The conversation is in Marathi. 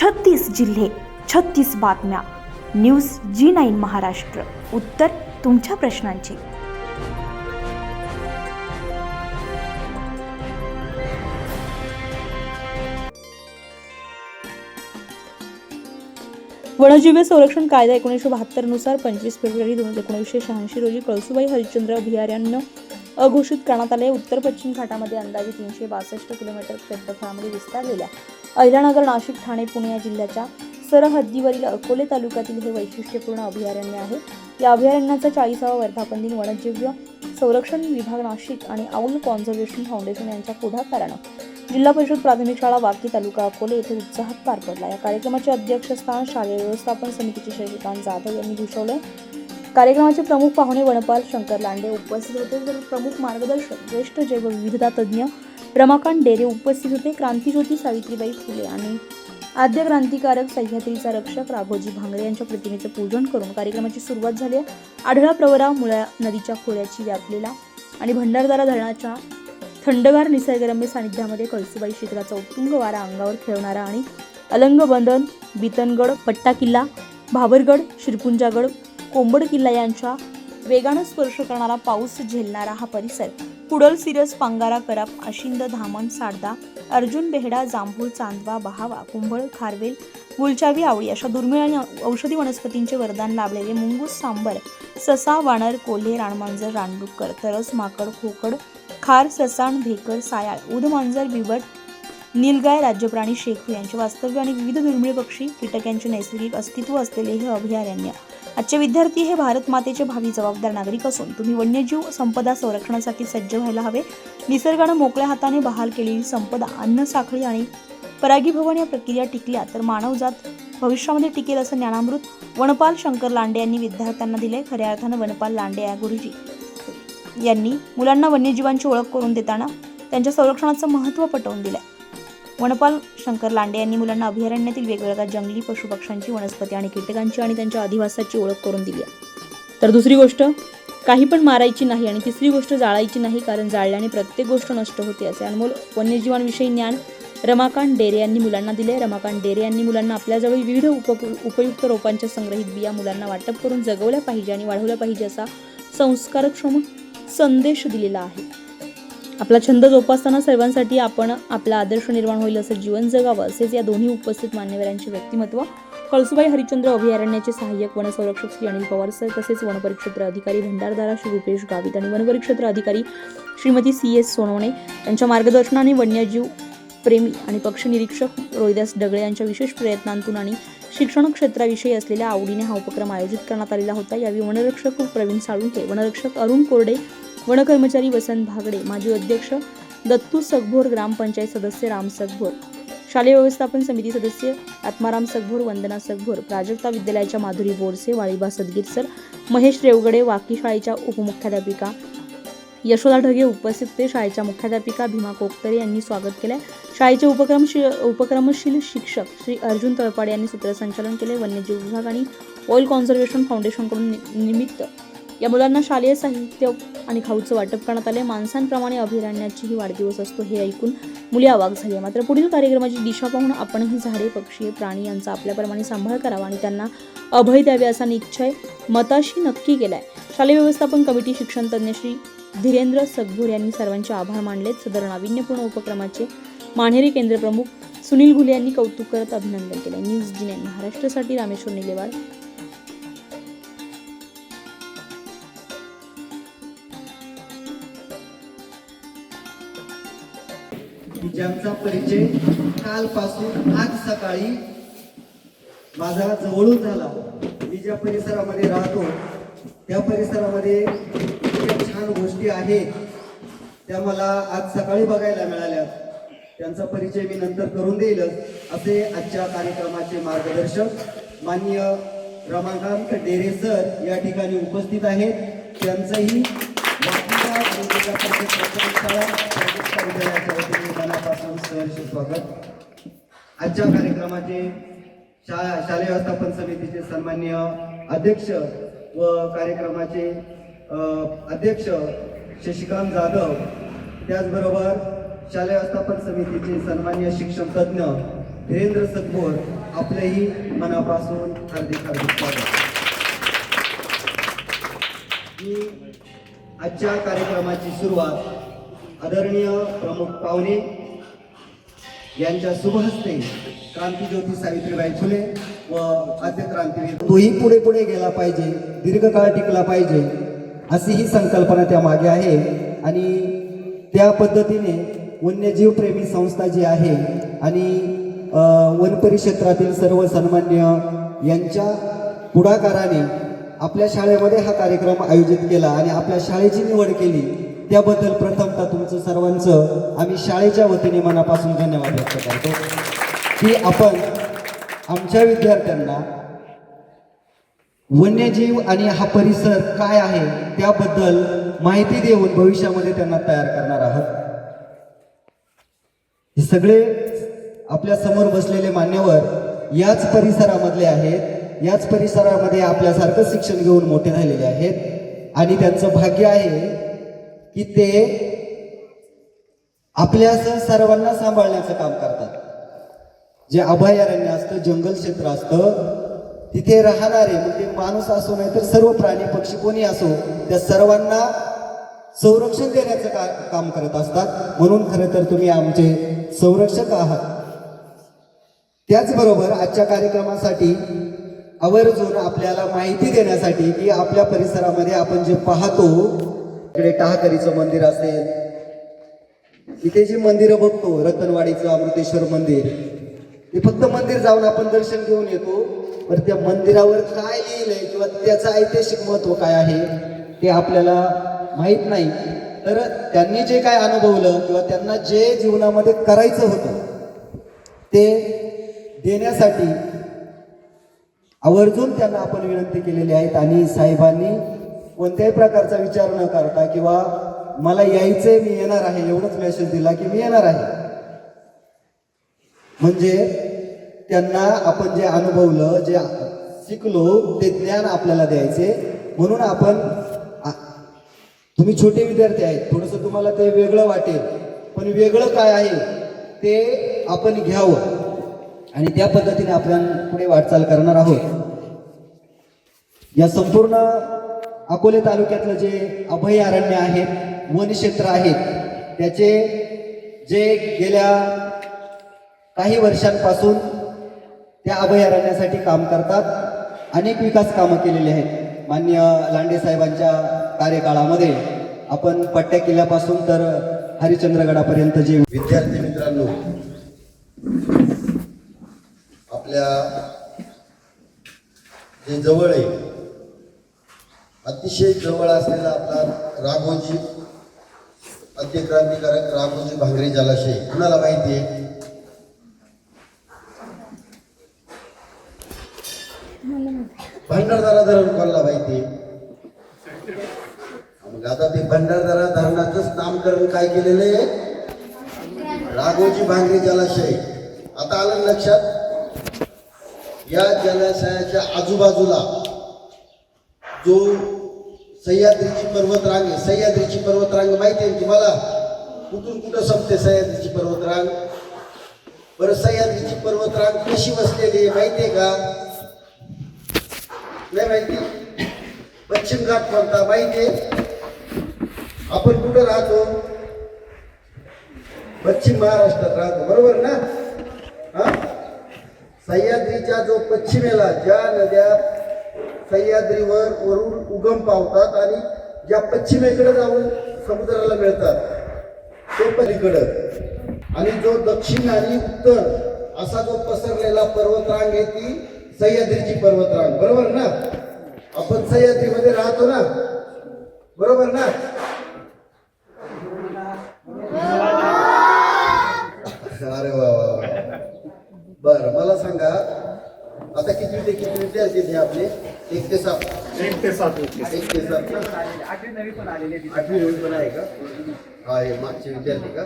36 जिल्हे, 36 बातम्या. News G9 Maharashtra. उत्तर तुमच्या प्रश्नांची. वन्यजीव संरक्षण कायदा 1972 नुसार 25 फेब्रुवारी 1986 रोजी कळसुबाई हरिश्चंद्र अभयारण्य अघोषित करण्यात आले. उत्तर पश्चिम घाटामध्ये अंदाजे 362 किलोमीटर क्षेत्रफळामध्ये विस्तारलेल्या अहिल्यानगर, नाशिक, ठाणे, पुणे या जिल्ह्याच्या सरहद्दीवरील अकोले तालुक्यातील हे वैशिष्ट्यपूर्ण अभयारण्य आहे. या अभयारण्याचा 40वा वर्धापन दिन वन्यजीव संरक्षण विभाग नाशिक आणि आऊल कॉन्झर्वेशन फाउंडेशन यांच्या पुढाकारानं जिल्हा परिषद प्राथमिक शाळा वाकी, तालुका अकोले येथे उत्साहात पार पडला. या कार्यक्रमाचे अध्यक्षस्थान शालेय व्यवस्थापन समितीचे शशिकांत जाधव यांनी भूषवले. कार्यक्रमाचे प्रमुख पाहुणे वनपाल शंकर लांडे उपस्थित होते, तर प्रमुख मार्गदर्शक ज्येष्ठ जैवविविधता तज्ज्ञ रमाकांत डेरे उपस्थित होते. क्रांतिज्योती सावित्रीबाई फुले आणि आद्य क्रांतिकारक सह्याद्रीचा रक्षक राघोजी भांगरे यांच्या प्रतिमेचे पूजन करून कार्यक्रमाची सुरुवात झाली. आढळा प्रवरा मुळा नदीच्या खोऱ्याची व्यापलेला आणि भंडारदरा धरणाच्या थंडगार निसर्गरम्य सानिध्यामध्ये कळसुबाई शिखराचा उत्तुंग वारा अंगावर खेळणारा आणि अलंग बंधन, बितनगड, पट्टा किल्ला, भाबरगड, शिरपुंजागड, कोंबड किल्ला यांच्या वेगानं स्पर्श करणारा पाऊस झेलणारा हा परिसर कुडल, सिरस, पांगारा, कराप, आशिंद, धामण, साडदा, अर्जुन, बेहडा, जांभूळ, चांदवा, बहावा, कुंभळ, खारवेल, गुलचावी, आवळी अशा दुर्मिळ आणि औषधी वनस्पतींचे वरदान लाभलेले मुंगूस, सांबर, ससा, वानर, कोल्हे, रानमांजर, रानडुक्कर, तरस, माकड, खोकड, खार, ससाण, भेकर, सायाळ, उद, मांजर, बिबट, नीलगाय, राज्यप्राणी, शेखू यांचे वास्तव्य आणि विविध दुर्मिळ पक्षी, कीटक यांचे नैसर्गिक अस्तित्व असलेले हे अभयारण्य. आजचे विद्यार्थी हे भारत मातेचे भावी जबाबदार नागरिक असून तुम्ही वन्यजीव संपदा संरक्षणासाठी सज्ज व्हायला हवे. निसर्गानं मोकळ्या हाताने बहाल केलेली संपदा, अन्न साखळी आणि परागीभवन या प्रक्रिया टिकल्या तर मानवजात भविष्यामध्ये टिकेल असं ज्ञानामृत वनपाल शंकर लांडे यांनी विद्यार्थ्यांना दिले. खऱ्या अर्थानं वनपाल लांडे या गुरुजी यांनी मुलांना वन्यजीवांची ओळख करून देताना त्यांच्या संरक्षणाचं महत्त्व पटवून दिलं. वनपाल शंकर लांडे यांनी मुलांना अभयारण्यातील वेगवेगळ्या जंगली पशुपक्ष्यांची, वनस्पती आणि कीटकांची आणि त्यांच्या अधिवासाची ओळख करून दिली. तर दुसरी गोष्ट, काही पण मारायची नाही आणि तिसरी गोष्ट, जाळायची नाही, कारण जाळल्याने प्रत्येक गोष्ट नष्ट होते असे अनमोल वन्यजीवांविषयी ज्ञान रमाकांत डेरे यांनी मुलांना दिले. रमाकांत डेरे यांनी मुलांना आपल्याजवळ विविध उपयुक्त रोपांच्या संग्रहित बिया मुलांना वाटप करून जगवल्या पाहिजे आणि वाढवल्या पाहिजे असा संस्कारक्षम संदेश दिलेला आहे. आपला छंद जोपासताना सर्वांसाठी आपण आपला आदर्श निर्माण होईल असं जीवन जगावं, असेच या दोन्ही उपस्थित मान्यवरांचे व्यक्तिमत्व. कळसुबाई हरिश्चंद्र अभयारण्याचे सहाय्यक वनसंरक्षक श्री अनिल पवार सर, तसेच वनपरिक्षेत्र अधिकारी भंडारदरा श्री रुपेश गावित आणि वनपरिक्षेत्र अधिकारी श्रीमती CS सोनवणे यांच्या मार्गदर्शनाने वन्यजीव प्रेमी आणि पक्षी निरीक्षक रोहिदास डगळे यांच्या विशेष प्रयत्नांतून आणि शिक्षण क्षेत्राविषयी असलेल्या आवडीने हा उपक्रम आयोजित करण्यात आलेला होता. यावेळी वनरक्षक प्रवीण साळुंके, वनरक्षक अरुण कोरडे, वनकर्मचारी वसंत भागडे, माजी अध्यक्ष दत्तू सगभोर, ग्रामपंचायत सदस्य राम सगभोर, शालेय व्यवस्थापन समिती सदस्य आत्माराम सगभोर, वंदना सगभोर, प्राजक्ता विद्यालयाच्या माधुरी बोरसे, वाळीबा सदगीर सर, महेश रेवगडे, वाकी शाळेच्या उपमुख्याध्यापिका यशोदा ढगे उपस्थित होते. शाळेच्या मुख्याध्यापिका भीमा कोकतरे यांनी स्वागत केले. शाळेचे उपक्रमशील शिक्षक श्री अर्जुन तळपाडे यांनी सूत्रसंचालन केले. वन्यजीव विभाग आणि ऑइल कॉन्झर्वेशन फाउंडेशनकडून निमित्त या मुलांना शालेय साहित्य आणि खाऊचं वाटप करण्यात आले. माणसांप्रमाणे अभयारण्याचीही वाढदिवस असतो हे ऐकून मुली अवाक झाली. मात्र पुढील कार्यक्रमाची दिशा पाहून आपणही झाडे, पक्षी, प्राणी यांचा आपल्याप्रमाणे सांभाळ करावा आणि त्यांना अभय द्यावे असा निश्चय मताशी नक्की केलाय. शालेय व्यवस्थापन कमिटी शिक्षण तज्ज्ञ श्री धीरेंद्र सगभोर यांनी सर्वांचे आभार मानलेत. सदर नाविन्यपूर्ण उपक्रमाचे माहेरी केंद्र प्रमुख सुनील घुले यांनी कौतुक करत अभिनंदन केले. न्यूज G9 महाराष्ट्रासाठी रामेश्वर निलेवाड. ज्यांचा परिचय कालपासून आज सकाळी माझा जवळून झाला. मी ज्या परिसरामध्ये राहतो त्या परिसरामध्ये छान गोष्टी आहेत त्या मला आज सकाळी बघायला मिळाल्या. त्यांचा परिचय मी नंतर करून देईलच. असे आजच्या कार्यक्रमाचे मार्गदर्शक माननीय रमाकांत डेरे सर या ठिकाणी उपस्थित आहेत. त्यांचंही मनापासून सहर्ष स्वागत. आजच्या कार्यक्रमाचे शालेय व्यवस्थापन समितीचे सन्माननीय अध्यक्ष व कार्यक्रमाचे अध्यक्ष शशिकांत जाधव, त्याचबरोबर शालेय व्यवस्थापन समितीचे सन्माननीय शिक्षण तज्ज्ञ धीरेंद्र सतमोर आपलेही मनापासून हार्दिक स्वागत. मी आजच्या कार्यक्रमाची सुरुवात आदरणीय प्रमुख पाहुणे यांच्या शुभ हस्ते क्रांतीज्योती सावित्रीबाई फुले व आद्य क्रांतीवीर तोही पुढे पुढे गेला पाहिजे, दीर्घकाळ टिकला पाहिजे, अशी ही संकल्पना त्या मागे आहे. आणि त्या पद्धतीने वन्यजीव प्रेमी संस्था जी आहे आणि वन परिक्षेत्रातील सर्व सन्मान्य यांच्या पुढाकाराने आपल्या शाळेमध्ये हा कार्यक्रम आयोजित केला आणि आपल्या शाळेची निवड केली. त्याबद्दल प्रथमतः तुमचं सर्वांचं आम्ही शाळेच्या वतीने मनापासून धन्यवाद व्यक्त करतो की आपण आमच्या विद्यार्थ्यांना वन्यजीव आणि हा परिसर काय आहे त्याबद्दल माहिती देऊन भविष्यामध्ये त्यांना तयार करणार आहात. हे सगळे आपल्या समोर बसलेले मान्यवर याच परिसरामधले आहेत, याच परिसरामध्ये आपल्यासारखं शिक्षण घेऊन मोठे झालेले आहेत आणि त्यांचं भाग्य आहे की ते आपल्यासह सर्वांना सांभाळण्याचं काम करतात. जे अभयारण्य असतं, जंगल क्षेत्र असतं, तिथे राहणारे म्हणजे माणूस असो नाही तर सर्व प्राणी पक्षी कोणी असो त्या सर्वांना संरक्षण देण्याचं काम करत असतात. म्हणून खरं तर तुम्ही आमचे संरक्षक आहात. त्याचबरोबर आजच्या कार्यक्रमासाठी आवर्जून आपल्याला माहिती देण्यासाठी की आपल्या परिसरामध्ये आपण जे पाहतो, इकडे टाहकरीचं मंदिर असेल, इथे जी मंदिरं बघतो, रतनवाडीचं अमृतेश्वर मंदिर, ते फक्त मंदिर जाऊन आपण दर्शन घेऊन येतो, पण त्या मंदिरावर काय लिहिलंय किंवा त्याचं ऐतिहासिक महत्व काय आहे ते आपल्याला माहीत नाही. तर त्यांनी जे काय अनुभवलं किंवा त्यांना जे जीवनामध्ये करायचं होतं ते देण्यासाठी आवर्जून त्यांना आपण विनंती केलेली आहेत. आणि साहेबांनी कोणत्याही प्रकारचा विचार न करता किंवा मला यायचंय मी येणार आहे एवढंच मेसेज दिला की मी येणार आहे. म्हणजे त्यांना आपण जे अनुभवलं, जे शिकलो ते ज्ञान आपल्याला द्यायचे. म्हणून आपण तुम्ही छोटे विद्यार्थी आहेत, थोडंसं तुम्हाला ते वेगळं वाटेल, पण वेगळं काय आहे ते आपण घ्यावं आणि त्या पद्धतीने आपण पुढे वाटचाल करणार आहोत. या संपूर्ण अकोले तालुक्यातलं जे अभयारण्य आहेत, वनक्षेत्र आहेत, त्याचे जे गेल्या काही वर्षांपासून त्या अभयारण्यासाठी काम करतात, अनेक विकास कामं केलेली आहेत. माननीय लांडे साहेबांच्या कार्यकाळामध्ये आपण पट्ट्या किल्ल्यापासून तर हरिश्चंद्रगडापर्यंत जे विद्यार्थी मित्रांनो, आपल्या जे जवळ आहे, अतिशय जवळ असलेला आपला राघोजी आद्यक्रांतिकारक राघोजी भांगरे जलाशय कुणाला माहिती आहे? भंडारदरा धरण कोणाला माहिती आहे? मग आता ते भंडारदरा धरणाचंच नामकरण काय केलेलं आहे? राघोजी भांगरे जलाशय. आता आलं लक्षात? या जलाशयाच्या आजूबाजूला जो सह्याद्रीची पर्वतरांग आहे, सह्याद्रीची पर्वतरांग माहिती आहे तुम्हाला? कुठून कुठं संपते सह्याद्रीची पर्वतरांग? बरं, सह्याद्रीची पर्वतरांग कशी वसलेली आहे माहिती आहे का? नाही माहिती? पश्चिम घाट कोणता माहिती आहे? आपण कुठं राहतो? पश्चिम महाराष्ट्रात राहतो, बरोबर ना? हा, सह्याद्रीच्या जो पश्चिमेला ज्या नद्या सह्याद्रीवर वरून उगम पावतात आणि ज्या पश्चिमेकडे जाऊन समुद्राला मिळतात ते पलीकडं, आणि जो दक्षिण आणि उत्तर असा जो पसरलेला पर्वतरांग आहे ती सह्याद्रीची पर्वतरांग, बरोबर ना? आपण सह्याद्रीमध्ये राहतो ना, बरोबर ना? अरे वा वा. बर, मला सांगा आता किती ते किती विद्यार्थी आपले? 1 ते 7. 1 ते 7 ना? 8वी 9वी पण आलेले. 8वी 9वी पण आहे का? हा, हे मागचे विद्यार्थी का?